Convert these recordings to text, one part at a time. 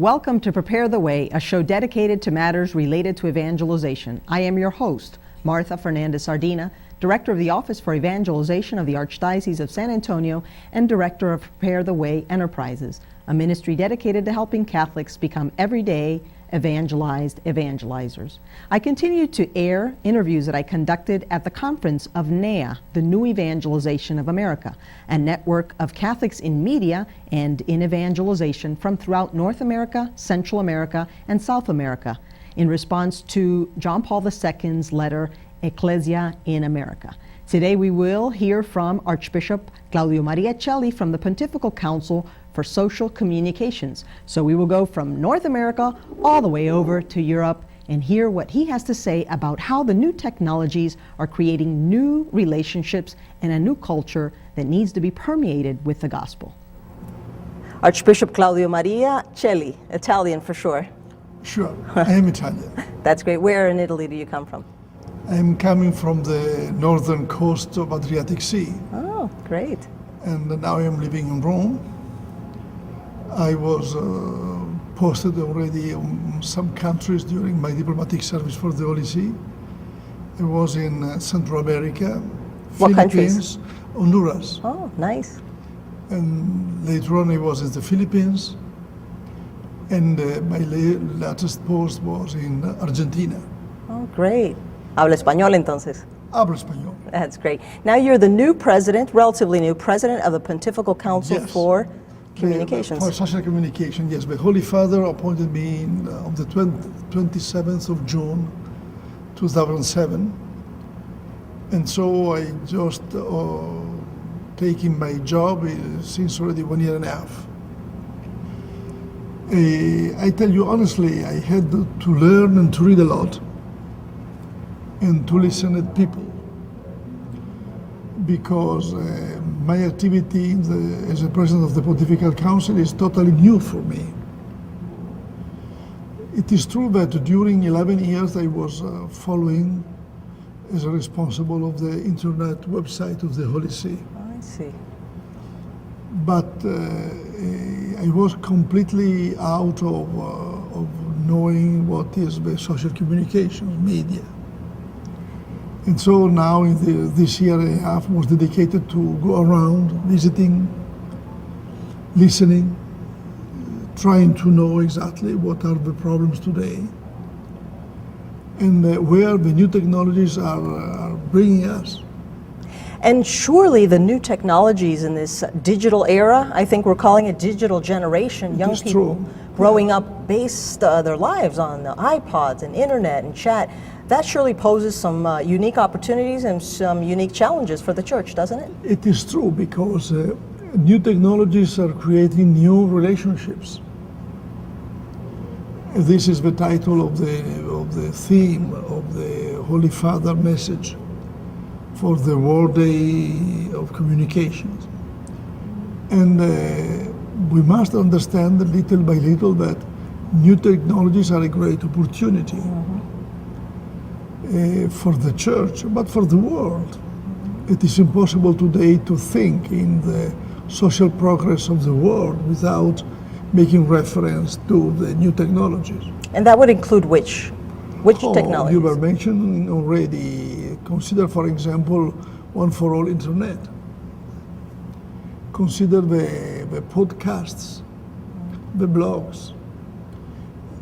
Welcome to Prepare the Way, a show dedicated to matters related to evangelization. I am your host, Martha Fernández-Sardina, Director of the Office for Evangelization of the Archdiocese of San Antonio and Director of Prepare the Way Enterprises, a ministry dedicated to helping Catholics become everyday evangelized evangelizers. I continue to air interviews that I conducted at the conference of NEA, the New Evangelization of America, a network of Catholics in media and in evangelization from throughout North America, Central America, and South America, in response to John Paul II's letter, Ecclesia in America. Today we will hear from Archbishop Claudio Maria Celli from the Pontifical Council for Social Communications. So we will go from North America all the way over to Europe and hear what he has to say about how the new technologies are creating new relationships and a new culture that needs to be permeated with the gospel. Archbishop Claudio Maria Celli, Italian for sure. Sure, I am Italian. That's great. Where in Italy do you come from? I'm coming from the northern coast of Adriatic Sea. Oh, great. And now I'm living in Rome. I was posted already in some countries during my diplomatic service for the Holy See. I was in Central America, What Philippines, countries? Honduras. Oh, nice. And later on I was in the Philippines. And my latest post was in Argentina. Oh, great. Habla español entonces. Hablo español. That's great. Now you're the new president, relatively new president of the Pontifical Council Yes. for Communications. For social communication, yes. The Holy Father appointed me on the 27th of June, 2007. And so I just taking my job since already 1 year and a half. I tell you honestly, I had to learn and to read a lot and to listen at people, because my activity as a president of the Pontifical Council is totally new for me. It is true that during 11 years I was following as a responsible of the internet website of the Holy See. Oh, I see. But I was completely out of knowing what is the social communication, media. And so now this year and a half was dedicated to go around, visiting, listening, trying to know exactly what are the problems today and where the new technologies are bringing us. And surely the new technologies in this digital era, I think we're calling it digital generation, young is people true. growing up based their lives on the iPods and internet and chat, that surely poses some unique opportunities and some unique challenges for the church, doesn't it? It is true, because new technologies are creating new relationships. This is the title of the theme of the Holy Father message for the World Day of Communications. And we must understand little by little that new technologies are a great opportunity for the church, but for the world. It is impossible today to think in the social progress of the world without making reference to the new technologies. And that would include which technologies? You were mentioning already. Consider, for example, one for all internet. Consider the podcasts, the blogs,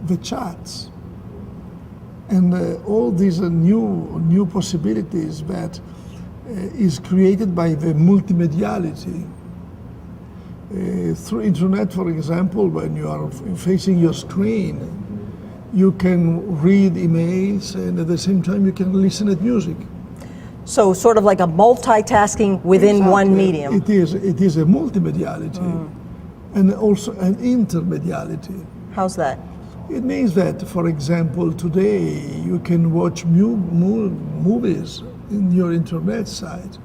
the chats, and all these new possibilities that is created by the multimediality. Through internet, for example, when you are facing your screen, you can read emails and at the same time you can listen at music. So sort of like a multitasking within one medium. It is a multimediality and also an intermediality. How's that? It means that, for example, today you can watch movies in your internet site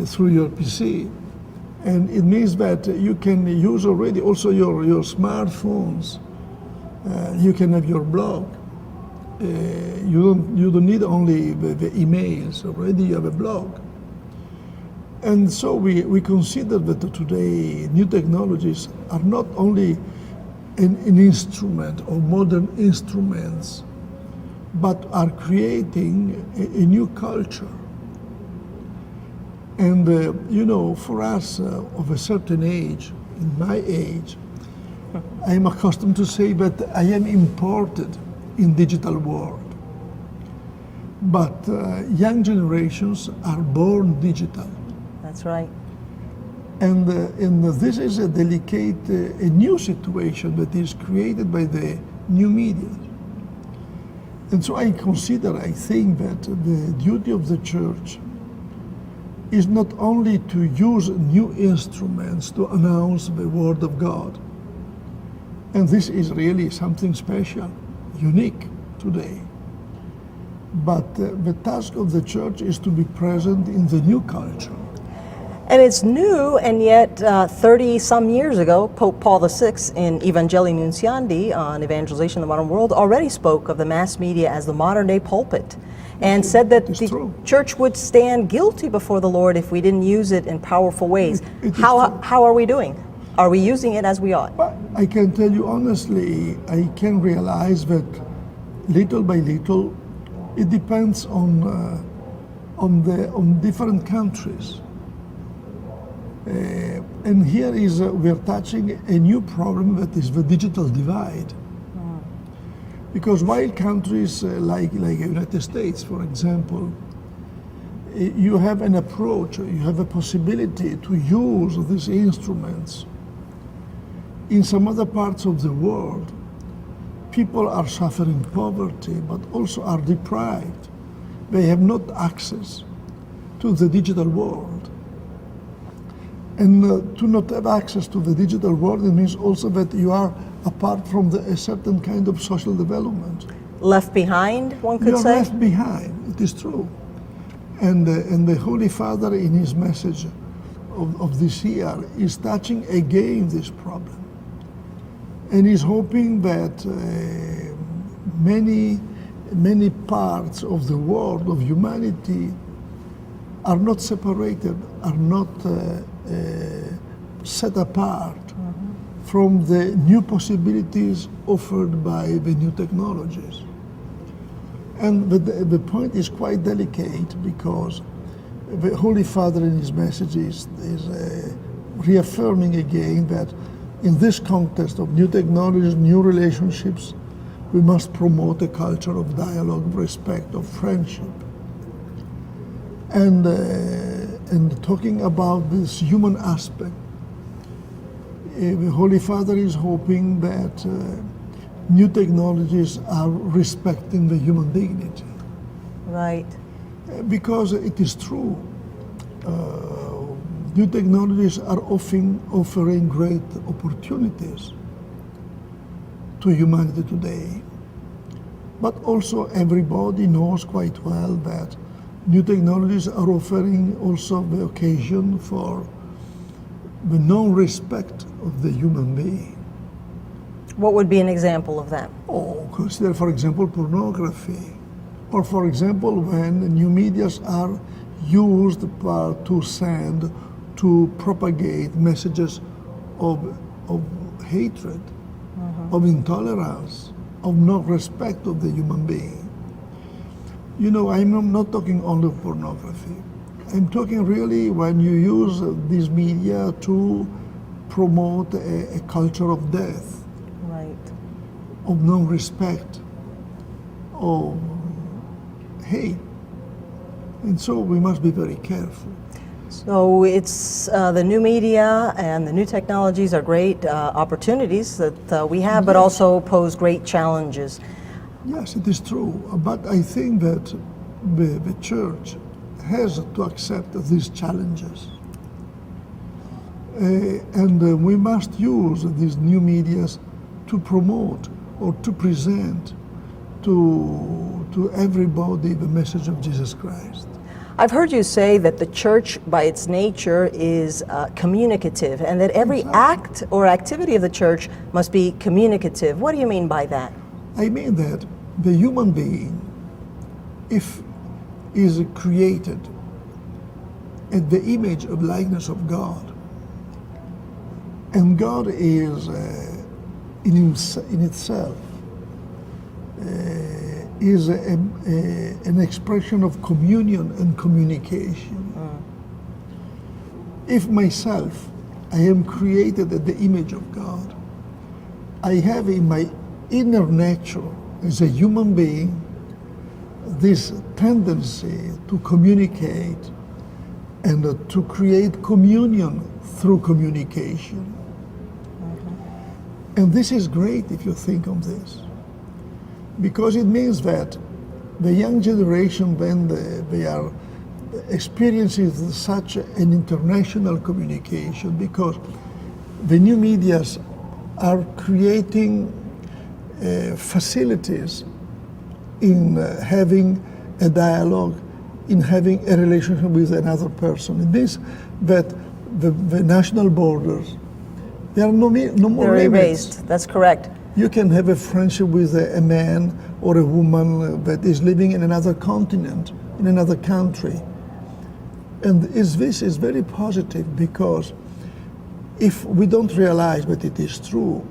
through your PC. And it means that you can use already also your smartphones. You can have your blog. You don't need only the emails. Already you have a blog. And so we consider that today new technologies are not only an instrument or modern instruments, but are creating a new culture. And you know, for us of a certain age, in my age, I am accustomed to say that I am imported in digital world. But young generations are born digital. That's right. And this is a delicate, a new situation that is created by the new media. And so I think that the duty of the church is not only to use new instruments to announce the word of God. And this is really something special, unique today. But the task of the church is to be present in the new culture. And it's new, and yet 30-some years ago, Pope Paul VI in Evangelii Nunciandi on Evangelization in the Modern World already spoke of the mass media as the modern-day pulpit, and said that the church would stand guilty before the Lord if we didn't use it in powerful ways. How are we doing? Are we using it as we ought? But I can tell you honestly, I can realize that little by little, it depends on different countries. And here is we're touching a new problem, that is the digital divide. Because while countries like United States, for example, you have an approach, you have a possibility to use these instruments. In some other parts of the world, people are suffering poverty, but also are deprived. They have not access to the digital world. And to not have access to the digital world, it means also that you are apart from a certain kind of social development. Left behind, one could say? You're left behind, it is true. And the Holy Father in his message of this year is touching again this problem. And he's hoping that many parts of the world, of humanity, are not separated, are not set apart from the new possibilities offered by the new technologies. And the point is quite delicate, because the Holy Father in his message is reaffirming again that in this context of new technologies, new relationships, we must promote a culture of dialogue, respect, of friendship. And talking about this human aspect, the Holy Father is hoping that new technologies are respecting the human dignity. Right. Because it is true, new technologies are often offering great opportunities to humanity today. But also everybody knows quite well that new technologies are offering also the occasion for the non-respect of the human being. What would be an example of that? Oh, consider, for example, pornography. Or, for example, when new medias are used to send, to propagate messages of hatred, of intolerance, of non-respect of the human being. You know, I'm not talking only of pornography. I'm talking really when you use these media to promote a culture of death, right, of non-respect, of hate. And so we must be very careful. So it's the new media and the new technologies are great opportunities that we have, but also pose great challenges. Yes, it is true. But I think that the church has to accept these challenges. And we must use these new medias to promote or to present to everybody the message of Jesus Christ. I've heard you say that the church, by its nature, is communicative, and that every act or activity of the church must be communicative. What do you mean by that? I mean that the human being, if is created in the image of likeness of God, and God is in itself is an expression of communion and communication. If myself, I am created at the image of God, I have in my inner nature as a human being this tendency to communicate and to create communion through communication. And this is great if you think of this, because it means that the young generation, when they are experiencing such an international communication, because the new medias are creating facilities in having a dialogue, in having a relationship with another person. It means that the national borders, there are no more They're limits. erased. That's correct. You can have a friendship with a man or a woman that is living in another continent, in another country. And this is very positive, because if we don't realize that it is true,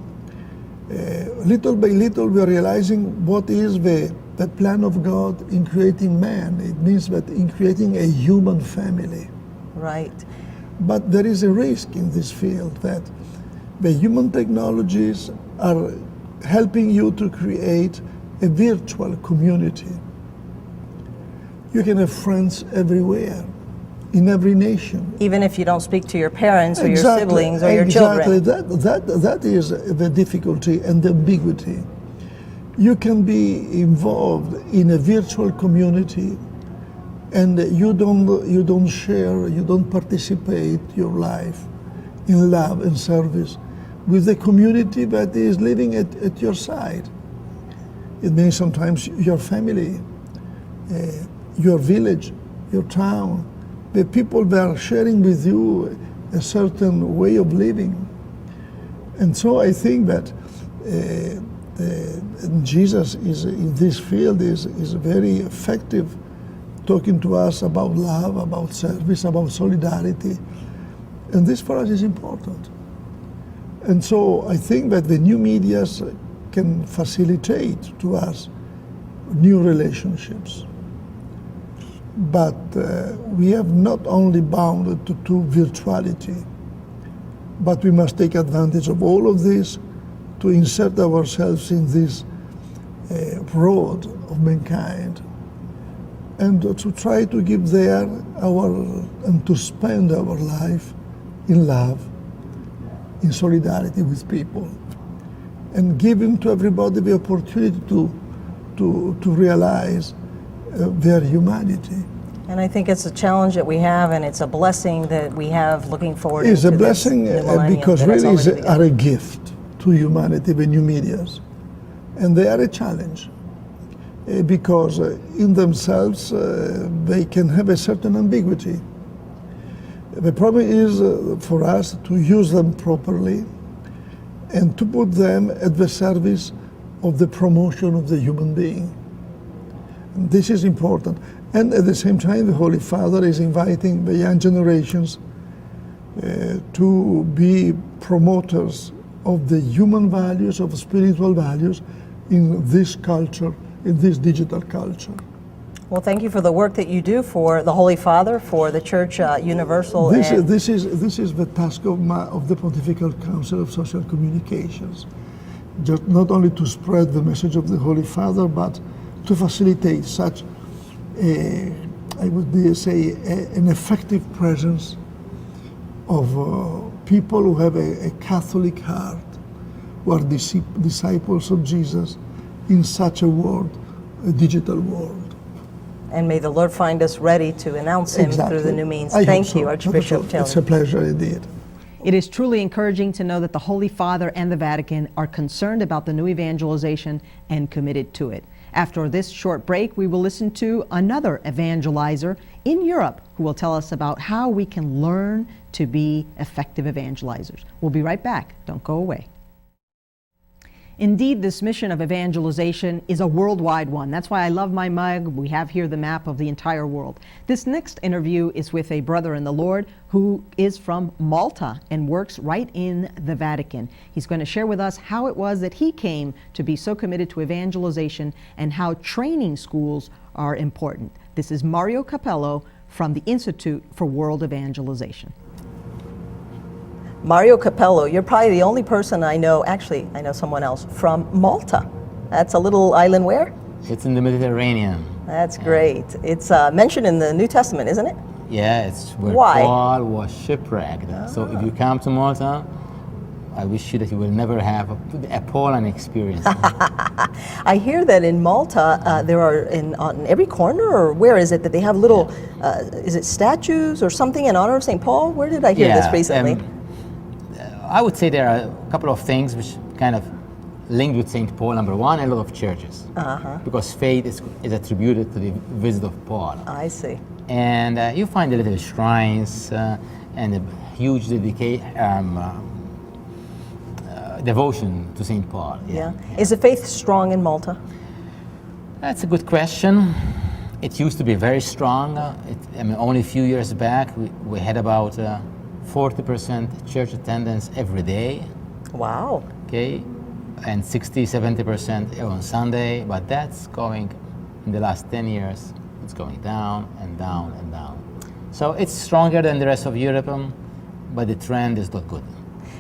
little by little we are realizing what is the plan of God in creating man. It means that in creating a human family. Right. But there is a risk in this field that the human technologies are helping you to create a virtual community. You can have friends everywhere, in every nation. Even if you don't speak to your parents or Exactly, your siblings or your exactly. children. That is the difficulty and the ambiguity. You can be involved in a virtual community, and you don't share, you don't participate your life in love and service with the community that is living at your side. It means sometimes your family, your village, your town, the people that are sharing with you a certain way of living. And so I think that Jesus is in this field is very effective, talking to us about love, about service, about solidarity. And this for us is important. And so I think that the new medias can facilitate to us new relationships. But we have not only bound to virtuality, but we must take advantage of all of this to insert ourselves in this road of mankind, and to try to give there and to spend our life in love, in solidarity with people, and giving to everybody the opportunity to realize their humanity. And I think it's a challenge that we have, and it's a blessing that we have looking forward. It's a into this blessing new millennium because that has really already begun. are a gift to humanity, the new medias. And they are a challenge because in themselves they can have a certain ambiguity. The problem is for us to use them properly and to put them at the service of the promotion of the human being. And this is important. And at the same time, the Holy Father is inviting the young generations to be promoters of the human values, of spiritual values in this culture, in this digital culture. Well, thank you for the work that you do for the Holy Father, for the Church Universal. This is the task of the Pontifical Council of Social Communications, just not only to spread the message of the Holy Father, but to facilitate such I would say, an effective presence of people who have a Catholic heart, who are disciples of Jesus in such a world, a digital world. And may the Lord find us ready to announce Him Exactly. through the new means. I hope Thank so. you, Archbishop Celli. It's a pleasure indeed. It is truly encouraging to know that the Holy Father and the Vatican are concerned about the new evangelization and committed to it. After this short break, we will listen to another evangelizer in Europe who will tell us about how we can learn to be effective evangelizers. We'll be right back. Don't go away. Indeed, this mission of evangelization is a worldwide one. That's why I love my mug. We have here the map of the entire world. This next interview is with a brother in the Lord who is from Malta and works right in the Vatican. He's going to share with us how it was that he came to be so committed to evangelization and how training schools are important. This is Mario Cappello from the Institute for World Evangelization. Mario Cappello, you're probably the only person I know, actually I know someone else, from Malta. That's a little island where? It's in the Mediterranean. That's great. It's mentioned in the New Testament, isn't it? Yeah, it's where Why? Paul was shipwrecked. So if you come to Malta, I wish you that you will never have a Pauline experience. I hear that in Malta, there are on every corner, or where is it, that they have little, is it statues or something in honor of St. Paul? Where did I hear this recently? I would say there are a couple of things which kind of linked with St. Paul. Number one, a lot of churches, because faith is attributed to the visit of Paul. I see. And you find the little shrines and a huge devotion to St. Paul. Yeah. Is the faith strong in Malta? That's a good question. It used to be very strong. Only a few years back, we had about 40% church attendance every day. Wow. Okay, and 60-70% on Sunday, but that's going, in the last 10 years, it's going down and down and down. So it's stronger than the rest of Europe, but the trend is not good.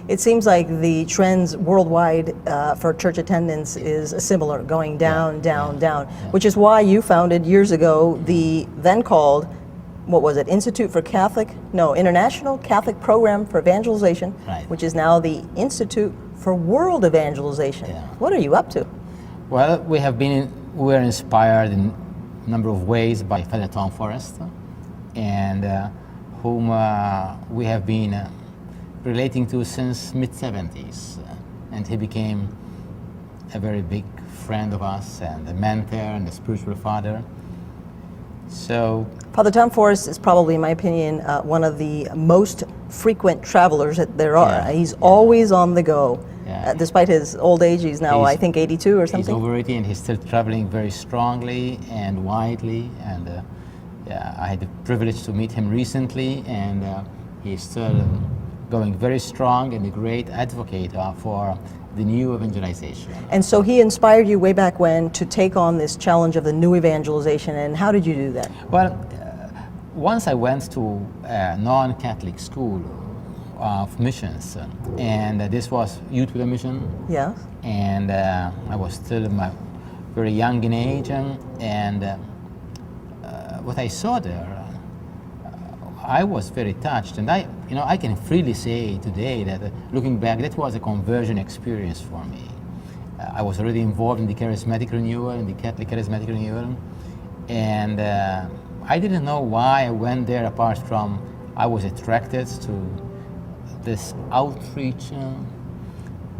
It seems like the trends worldwide for church attendance is similar, going down, down, which is why you founded years ago the then called, what was it, International Catholic Program for Evangelization, which is now the Institute for World Evangelization. Yeah. What are you up to? Well, we were inspired in a number of ways by Father Tom Forrest, and whom we have been relating to since mid-70s. And he became a very big friend of us and a mentor and a spiritual father. So Father Tom Forrest is probably, in my opinion, one of the most frequent travelers that there are. He's always on the go. Despite his old age, he's now, I think, 82 or something. He's over 80 and he's still traveling very strongly and widely. And I had the privilege to meet him recently, and he's still going very strong and a great advocate for the new evangelization. And so he inspired you way back when to take on this challenge of the new evangelization, and how did you do that? Well, once I went to a non-Catholic school of missions, and this was youth with a mission. Yes. And I was still very young in age, and what I saw there, I was very touched, and I can freely say today that looking back, that was a conversion experience for me. I was already involved in the charismatic renewal, in the Catholic charismatic renewal, and I didn't know why I went there apart from I was attracted to this outreach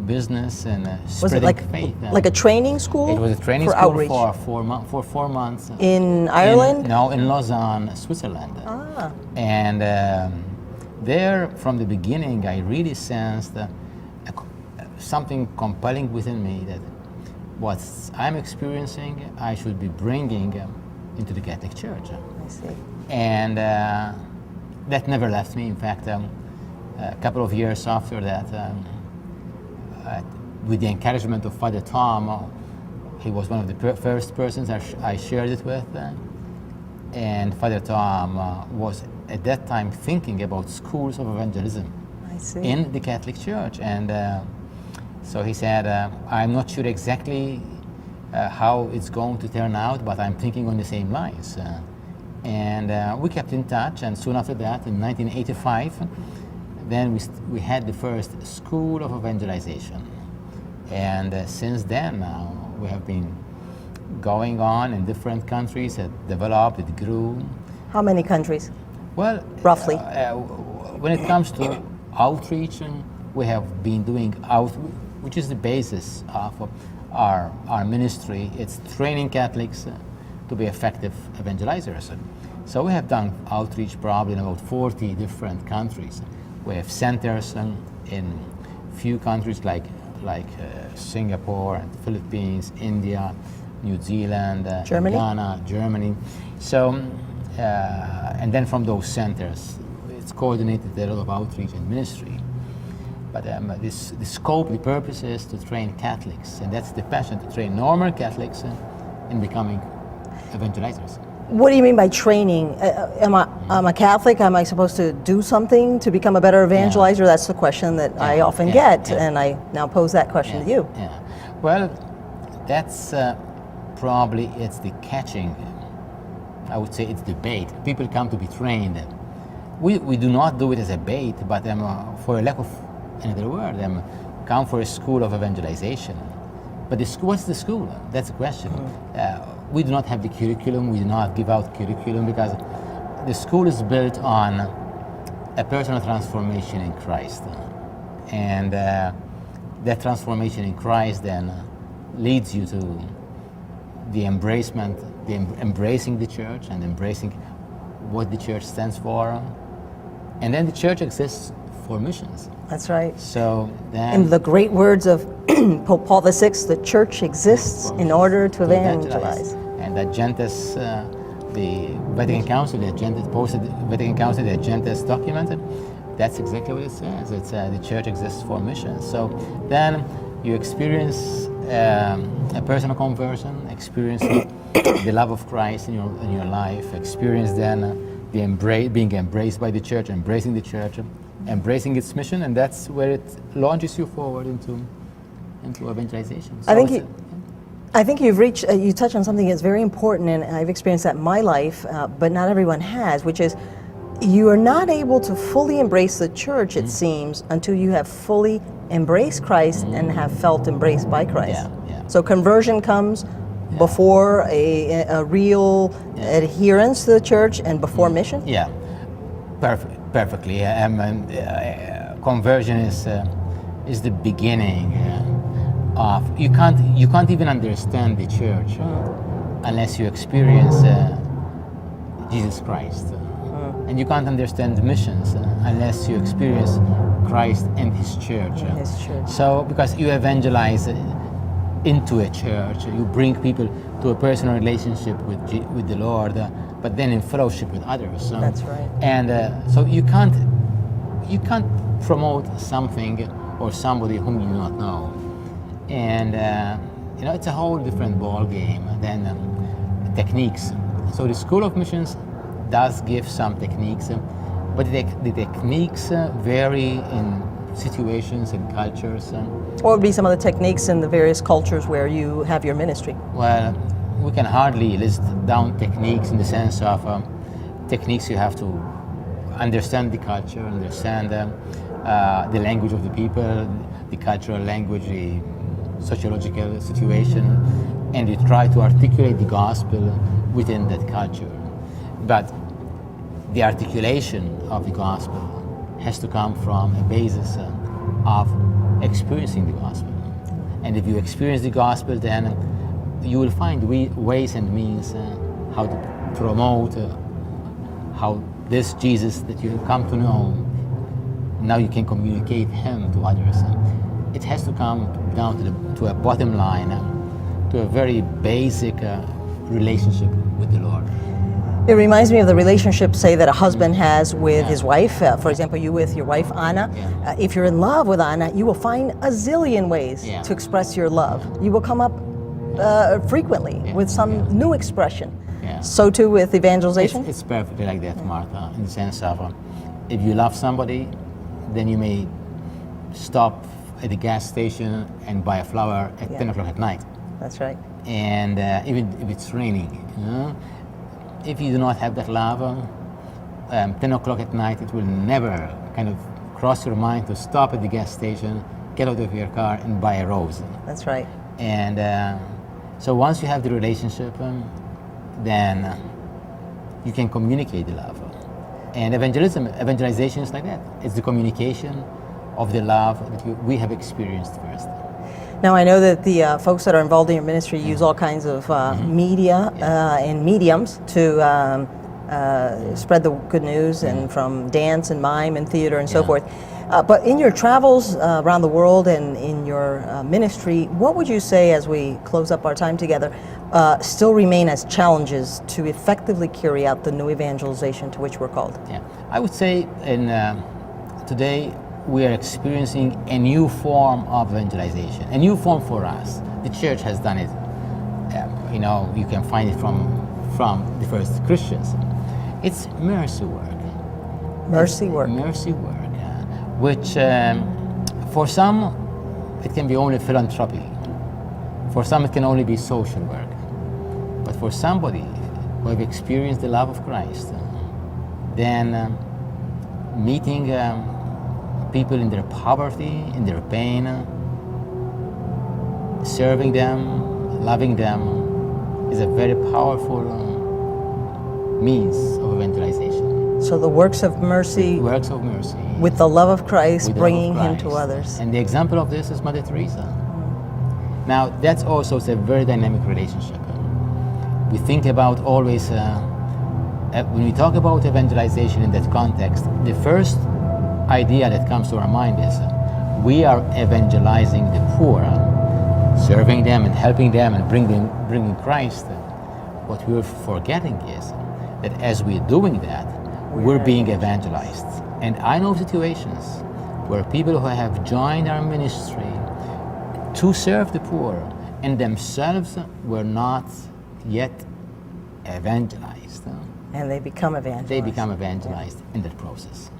business and spreading faith. Like a training school? It was a training school outreach. for 4 months. In Ireland? No, in Lausanne, Switzerland. Ah. And there, from the beginning, I really sensed something compelling within me that what I'm experiencing, I should be bringing into the Catholic Church. I see. And that never left me. In fact, a couple of years after that, with the encouragement of Father Tom, he was one of the first persons I shared it with. And Father Tom was at that time thinking about schools of evangelism in the Catholic Church. And so he said, I'm not sure exactly how it's going to turn out, but I'm thinking on the same lines. And we kept in touch, and soon after that, in 1985, then we had the first School of Evangelization. And since then, we have been going on in different countries. It developed, it grew. How many countries? Well, roughly. When it comes to outreach, we have been doing which is the basis of our ministry. It's training Catholics to be effective evangelizers. So we have done outreach probably in about 40 different countries. We have centers in few countries like like Singapore and Philippines, India, New Zealand, Germany? Ghana, Germany. So, and then from those centers, it's coordinated a lot of outreach and ministry. But the scope, the purpose is to train Catholics, and that's the passion, to train normal Catholics in becoming evangelizers. What do you mean by training? I'm a Catholic. Am I supposed to do something to become a better evangelizer? That's the question that I often get, and I now pose that question to you. Yeah. Well, that's probably it's the catching. I would say it's the bait. People come to be trained. We do not do it as a bait, but for a lack of another word, come for a school of evangelization. But what's the school? That's the question. We do not have the curriculum. We do not give out curriculum because the school is built on a personal transformation in Christ. And that transformation in Christ then leads you to the embracing the church and embracing what the church stands for. And then the church exists for missions. That's right. So then, In the great words of Pope Paul VI, the church exists in order to evangelize. And that Gentes, the Vatican Council, the Vatican Council, the Gentes document, that's exactly what it says. It's the church exists for missions. So then you experience a personal conversion, experience the love of Christ in your life, experience then being embraced by the church, embracing the church, embracing its mission, and that's where it launches you forward into evangelization. So I think you've reached, you touched on something that's very important, and I've experienced that in my life, but not everyone has, which is you are not able to fully embrace the church, it seems, until you have fully embraced Christ and have felt embraced by Christ. Yeah. So conversion comes before a real adherence to the church and before mission? Yeah, perfectly. Conversion is the beginning of, you can't even understand the church unless you experience Jesus Christ. And you can't understand missions unless you experience Christ and His church. So, because you evangelize into a church, you bring people to a personal relationship with the Lord, but then in fellowship with others. That's right. And so you can't promote something or somebody whom you do not know. And it's a whole different ball game than techniques. So the School of Missions does give some techniques, but the techniques vary in situations and cultures. What would be some of the techniques in the various cultures where you have your ministry? Well, we can hardly list down techniques in the sense of techniques you have to understand the culture, understand the language of the people, the cultural language, the sociological situation, and you try to articulate the gospel within that culture. But the articulation of the gospel has to come from a basis of experiencing the gospel. And if you experience the gospel, then you will find ways and means how to promote how this Jesus that you have come to know, now you can communicate Him to others. It has to come down to a bottom line, to a very basic relationship with the Lord. It reminds me of the relationship, say, that a husband has with his wife. For example, you with your wife, Anna. If you're in love with Anna, you will find a zillion ways to express your love. You will come up frequently with some new expression. So too with evangelization? It's perfectly like that, Martha, in the sense of if you love somebody, then you may stop at the gas station and buy a flower at 10 o'clock at night. That's right. And even if it's raining, if you do not have that love, 10 o'clock at night, it will never kind of cross your mind to stop at the gas station, get out of your car and buy a rose. That's right. And so once you have the relationship, then you can communicate the love. And evangelization is like that. It's the communication of the love that we have experienced first. Now, I know that the folks that are involved in your ministry use all kinds of media and mediums to spread the good news, and from dance and mime and theater and so Yeah. forth. But in your travels around the world and in your ministry, what would you say, as we close up our time together, still remain as challenges to effectively carry out the new evangelization to which we're called? Yeah, I would say today we are experiencing a new form of evangelization, a new form for us. The church has done it. You can find it from the first Christians. It's mercy work. Mercy work. Mercy work, which for some it can be only philanthropy. For some it can only be social work. But for somebody who have experienced the love of Christ, then meeting people in their poverty, in their pain, serving them, loving them, is a very powerful means of evangelization. So the works of mercy, Works of mercy. with the love of Christ, with the bringing love of him to Christ. others. And the example of this is Mother Teresa. Now, that's also a very dynamic relationship. We think about always, when we talk about evangelization in that context, the first idea that comes to our mind is we are evangelizing the poor, serving them and helping them and bringing Christ. What we're forgetting is that as we're doing that, we're being evangelized. And I know situations where people who have joined our ministry to serve the poor and themselves were not yet evangelized. And they become evangelized. They become evangelized in that process.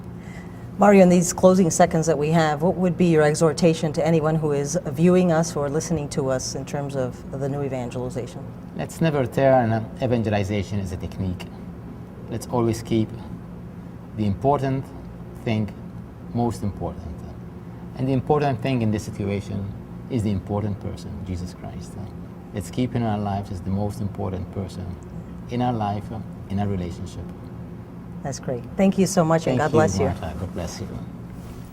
Mario, in these closing seconds that we have, what would be your exhortation to anyone who is viewing us or listening to us in terms of the new evangelization? Let's never turn evangelization as a technique. Let's always keep the important thing most important. And the important thing in this situation is the important person, Jesus Christ. Let's keep in our lives as the most important person in our life, in our relationship. That's great. Thank you so much, and God bless you. Martha. God bless you.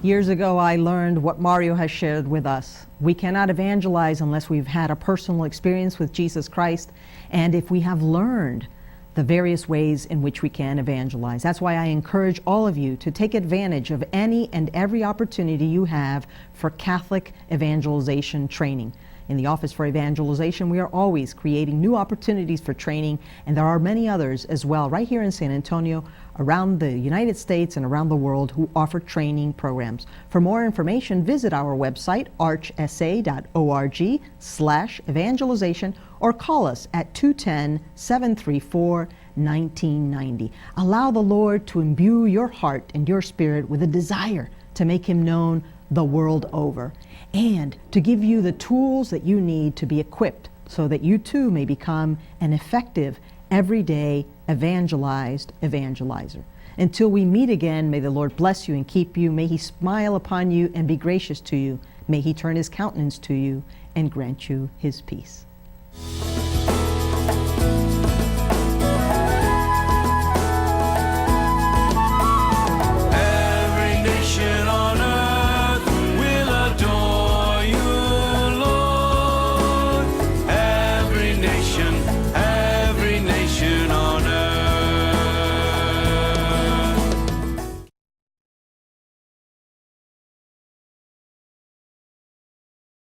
Years ago, I learned what Mario has shared with us. We cannot evangelize unless we've had a personal experience with Jesus Christ, and if we have learned the various ways in which we can evangelize. That's why I encourage all of you to take advantage of any and every opportunity you have for Catholic evangelization training. In the Office for Evangelization, we are always creating new opportunities for training, and there are many others as well right here in San Antonio, around the United States and around the world, who offer training programs. For more information, visit our website, archsa.org/evangelization, or call us at 210-734-1990. Allow the Lord to imbue your heart and your spirit with a desire to make Him known the world over, and to give you the tools that you need to be equipped so that you too may become an effective, everyday, evangelized evangelizer. Until we meet again, may the Lord bless you and keep you. May He smile upon you and be gracious to you. May He turn His countenance to you and grant you His peace.